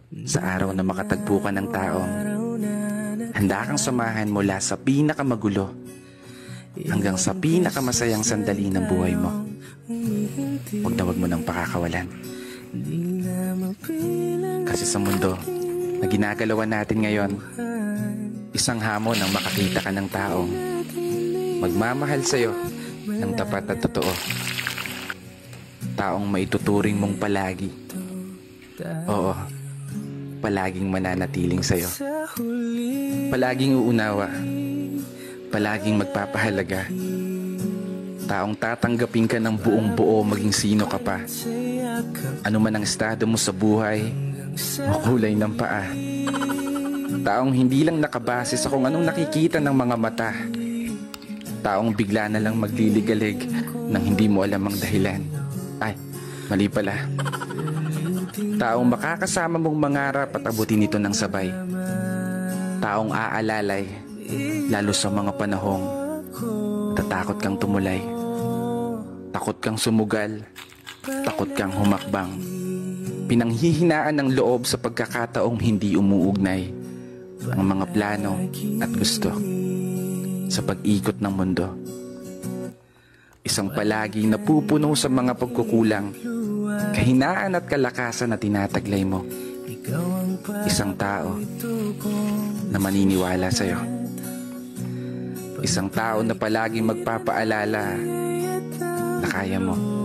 Sa araw na makatagpo ka ng taong handa kang samahan mula sa pinakamagulo hanggang sa pinakamasayang sandali ng buhay mo. Huwag na huwag mo nang pakakawalan. Kasi sa mundo na ginagalawan natin ngayon, isang hamon ang makakita ka ng taong magmamahal sa'yo ng tapat at totoo. Taong maituturing mong palagi. Oo, palaging mananatiling sa'yo. Palaging uunawa. Palaging magpapahalaga. Taong tatanggapin ka ng buong buo maging sino ka pa. Ano man ang estado mo sa buhay o kulay ng paa. Taong hindi lang nakabase sa kung anong nakikita ng mga mata. Taong bigla na lang magliligalig nang hindi mo alam ang dahilan. Ay, mali pala. Taong makakasama mong mangarap at abutin ito ng sabay. Taong aalalay, lalo sa mga panahong tatakot kang tumulay. Takot kang sumugal, takot kang humakbang. Pinanghihinaan ng loob sa pagkakataong hindi umuugnay ang mga plano at gusto sa pag-ikot ng mundo. Isang palagi napupuno sa mga pagkukulang, kahinaan at kalakasan na tinataglay mo. Isang tao na maniniwala sa'yo. Isang tao na palaging magpapaalala na kaya mo.